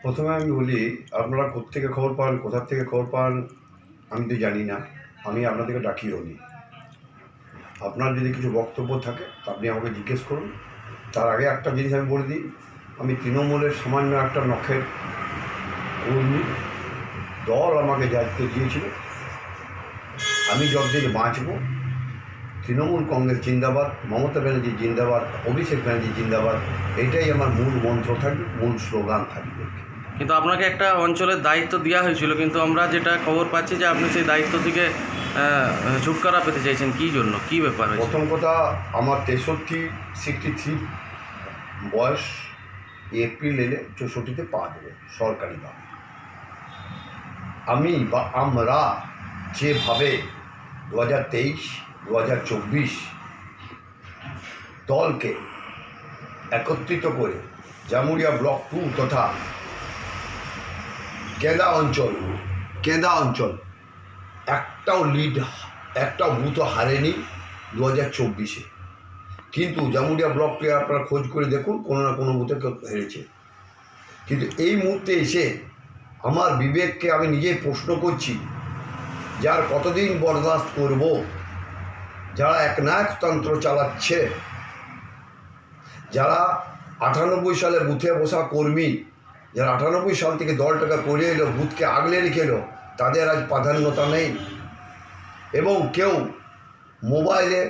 প্রথমে আমি বলি, আপনারা কোত্থেকে খবর পান, কোথা থেকে খবর পান আমি তো জানি না। আমি আপনাদেরকে ডাকিও নি। আপনার যদি কিছু বক্তব্য থাকে তা আপনি আমাকে জিজ্ঞেস করুন। তার আগে একটা জিনিস আমি বলে দিই, আমি তৃণমূলের সামান্য একটা নখের কর্মী। দল আমাকে দায়িত্ব দিয়েছিল, আমি যতদিন বাঁচব তৃণমূল কংগ্রেস জিন্দাবাদ, মমতা ব্যানার্জি জিন্দাবাদ, অভিষেক ব্যানার্জি জিন্দাবাদ, এটাই আমার মূল মন্ত্র থাকবে, মূল স্লোগান থাকবে। কিন্তু আপনাকে একটা অঞ্চলের দায়িত্ব দেওয়া হয়েছিল, কিন্তু আমরা যেটা খবর পাচ্ছি যে আপনি সেই দায়িত্ব থেকে ছুটকারা পেতে চাইছেন। কী জন্য, কী ব্যাপার? প্রথম কথা, আমার 63 বয়স, এপ্রিল এলে 64তে পা দেবে সরকারিভাবে। আমি বা আমরা যেভাবে 2023, 2024 দলকে একত্রিত করে জামুরিয়া ব্লক 2 তথা কেন্দা অঞ্চল একটাও বুথ হারেনি 2024-এ। কিন্তু জামুরিয়া ব্লককে আপনারা খোঁজ করে দেখুন, কোনো না কোনো বুথে কেউ হেরেছে। কিন্তু এই মুহূর্তে এসে আমার বিবেককে আমি নিজেই প্রশ্ন করছি, যার কতদিন বরদাস্ত করব, যারা একনায়কতন্ত্র চালাচ্ছে, যারা 98 সালে বুথে বসা কর্মী, যারা 98 সাল থেকে দলটাকে করে এলো, বুথকে আগলে রেখে এলো, তাদের আজ প্রাধান্যতা নেই। এবং কেউ মোবাইলে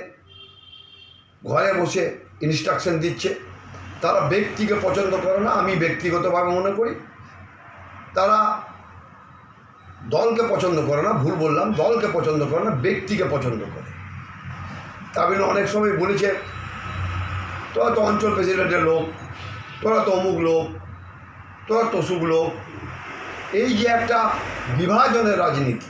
ঘরে বসে ইনস্ট্রাকশন দিচ্ছে। তারা ব্যক্তিকে পছন্দ করে না, আমি ব্যক্তিগতভাবে মনে করি। তারা দলকে পছন্দ করে না, ভুল বললাম, দলকে পছন্দ করে না, ব্যক্তিকে পছন্দ করে। তাবিল অনেক সময় বলেছে, তোরা তো অঞ্চল প্রেসিডেন্টের লোক, তোরা তো অমুক লোক, তোরা তসুক লোক। এই যে একটা বিভাজনের রাজনীতি,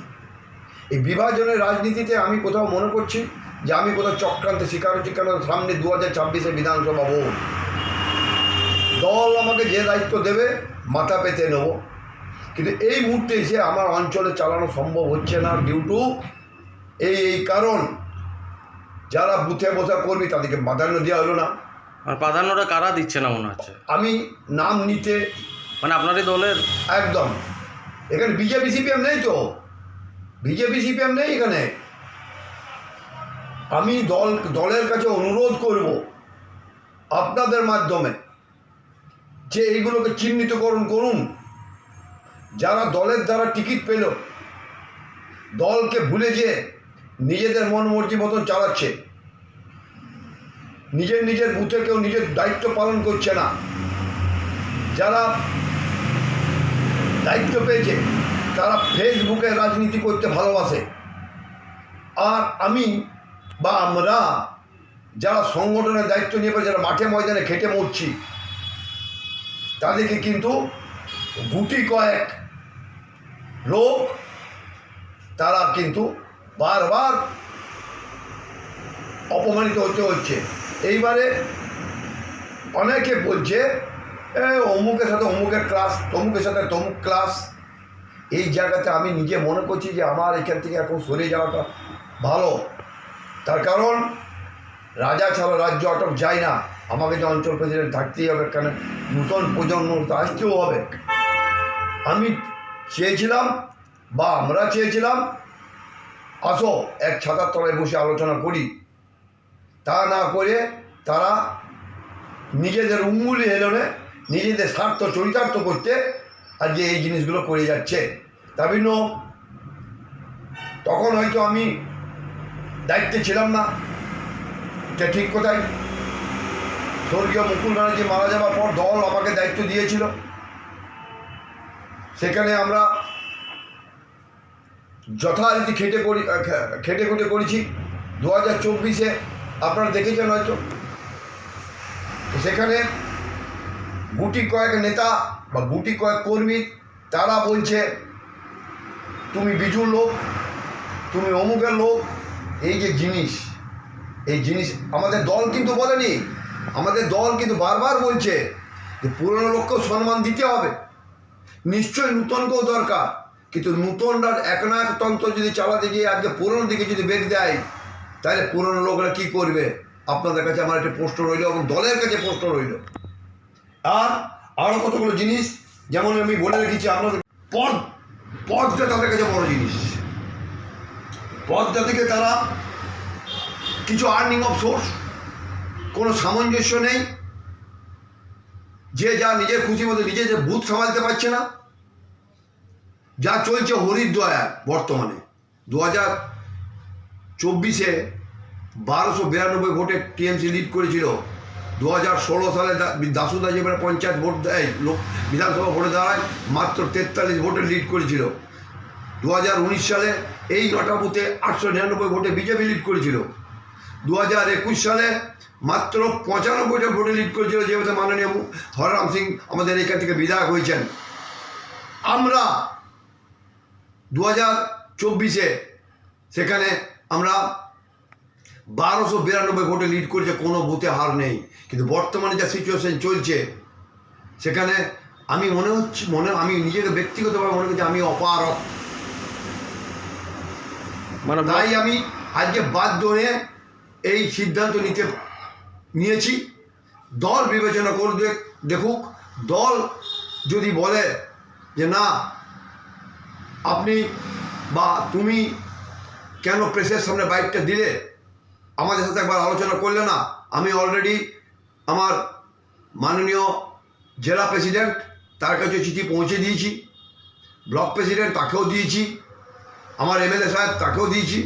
এই বিভাজনের রাজনীতিতে আমি কোথাও মনে করছি যে আমি কোথাও চক্রান্তে শিকার হচ্ছি। কেন সামনে 2026-এ বিধানসভা ভোট, দল আমাকে যে দায়িত্ব দেবে মাথা পেতে নেব। কিন্তু এই মুহূর্তে এসে আমার অঞ্চলে চালানো সম্ভব হচ্ছে না, ডিউ টু এই কারণ, যারা বুথে বসা করবি তাদেরকে প্রাধান্য দেওয়া হলো না। আর প্রাধান্যটা কারা দিচ্ছে না মনে হচ্ছে? আমি নাম নিতে, মানে আপনারই দলের একদম এখানে বিজেপি সিপিএম নেই, তো বিজেপি সিপিএম নেই এখানে। আমি দলের কাছে অনুরোধ করব আপনাদের মাধ্যমে যে এইগুলোকে চিহ্নিতকরণ করুন। যারা দলের দ্বারা টিকিট পেল, দলকে ভুলে গিয়ে নিজেদের মন মর্জি মতন চালাচ্ছে, নিজের বুথে কেউ নিজের দায়িত্ব পালন করছে না। যারা দায়িত্ব পেয়েছে তারা ফেসবুকে রাজনীতি করতে ভালোবাসে। আর আমি বা আমরা যারা সংগঠনের দায়িত্ব নিয়ে, যারা মাঠে ময়দানে খেটে মরছি, তাদেরকে কিন্তু গুটি কয়েক লোক তারা কিন্তু বারবার অপমানিত হতে হচ্ছে। এইবারে অনেকে বলছে অমুকের সাথে অমুকের ক্লাস, তমুকের সাথে তমুক ক্লাস। এই জায়গাতে আমি নিজে মনে করছি যে আমার এখান থেকে এখন সরে যাওয়াটা ভালো। তার কারণ রাজা ছাড়া রাজ্য আটক যায় না। আমাকে যে অঞ্চল প্রেসিডেন্ট থাকতেই হবে, কেন নূতন প্রজন্ম তো আসতেও হবে। আমি চেয়েছিলাম বা আমরা চেয়েছিলাম, আসো এক ছাতার তলায় বসে আলোচনা করি। তা না করে তারা নিজেদের উঙ্গুলি হেলনে, নিজেদের স্বার্থ চরিতার্থ করতে আজকে এই জিনিসগুলো করে যাচ্ছে। তার জন্য তখন হয়তো আমি দায়িত্বে ছিলাম না, এটা ঠিক কোথায়। স্বর্গীয় মুকুল ব্যানার্জি মারা যাওয়ার পর দল আমাকে দায়িত্ব দিয়েছিল, সেখানে আমরা যথারীতি খেটে খুঁটে করেছি। 2024-এ আপনারা দেখেছেন হয়তো, সেখানে গুটি কয়েক নেতা বা গুটি কয়েক কর্মী তারা বলছে তুমি বিজুর লোক, তুমি অমুকের লোক। এই যে জিনিস, এই জিনিস আমাদের দল কিন্তু বলেনি। আমাদের দল কিন্তু বারবার বলছে যে পুরনো লোককেও সম্মান দিতে হবে, নিশ্চয়ই নূতনকেও দরকার। কিন্তু নূতনরা একনায়কতন্ত্র যদি চালাতে গিয়ে আজকে পুরনো দিকে যদি বেগ দেয়, তাহলে পুরনো লোকরা কী করবে? আপনাদের কাছে আমার একটা প্রশ্ন রইল এবং দলের কাছে প্রশ্ন রইল। আর আরও কতগুলো জিনিস যেমন আমি বলে রেখেছি আপনাদের পদটা তাদের কাছে বড় জিনিস। পদটা থেকে তারা কিছু আর্নিং অফ সোর্স, কোনো সামঞ্জস্য নেই, যে যা নিজের খুশি মতো নিজে যে বুথ সামালতে পারছে না। যা চলছে হরিদ্বয়া বর্তমানে 2024-এ 1292 ভোটে টিএমসি লিড করেছিল। 2016 সালে দাসুদা যেবার পঞ্চায়েত ভোট দেয়, বিধানসভা ভোটে দাঁড়ায় মাত্র 43 ভোটে লিড করেছিল। 2019 সালে এই 9টা বুথে 899 ভোটে বিজেপি লিড করেছিল। 2021 সালে মাত্র 95টা ভোটে লিড করেছিল, যেহেতু মাননীয় হররাম সিং আমাদের এখান থেকে বিধায়ক হয়েছেন। আমরা 2024-এ সেখানে আমরা 1292 ভোটে লিড করেছে, কোনো বুথে হার নেই। কিন্তু বর্তমানে যা সিচুয়েশন চলছে সেখানে আমি আমি নিজেকে ব্যক্তিগতভাবে মনে করছি আমি অপারক। মানে তাই আমি আজকে বাধ্য হয়ে এই সিদ্ধান্ত নিয়েছি। দল বিবেচনা করে দেখুক। দল যদি বলে যে না, আপনি বা তুমি কেন প্রেসের সামনে বাইকটা দিলে, আমাদের সাথে একবার আলোচনা করলে না। আমি অলরেডি আমার মাননীয় জেলা প্রেসিডেন্ট তার কাছে চিঠি পৌঁছে দিয়েছি, ব্লক প্রেসিডেন্ট তাকেও দিয়েছি, আমার এমএলএ সাহেব তাকেও দিয়েছি,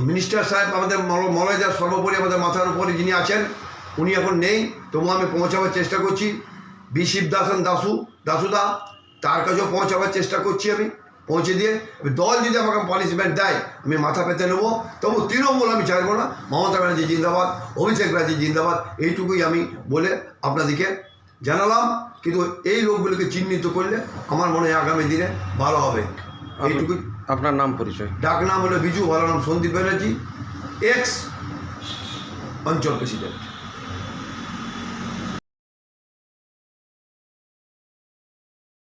মিনিস্টার সাহেব আমাদের মলয়দার সর্বোপরি আমাদের মাথার উপরে যিনি আছেন উনি এখন নেই, তবু আমি পৌঁছাবার চেষ্টা করছি। বি শিবদাসন দাসুদা তার কাছেও পৌঁছাবার চেষ্টা করছি। আমি পৌঁছে দিয়ে দল যদি আমাকে পানিশমেন্ট দেয় আমি মাথা পেতে নেবো, তবু তৃণমূল আমি চাইবো না। মমতা ব্যানার্জি জিন্দাবাদ, অভিষেক ব্যানার্জি জিন্দাবাদ, এইটুকুই আমি বলে আপনাদেরকে জানালাম। কিন্তু এই লোকগুলোকে চিহ্নিত করলে আমার মনে হয় আগামী দিনে ভালো হবে। এইটুকুই। আপনার নাম পরিচয়? ডাক নাম হলো বিজু, ভালো নাম সন্দীপ ব্যানার্জি, এক্স অঞ্চল প্রেসিডেন্ট।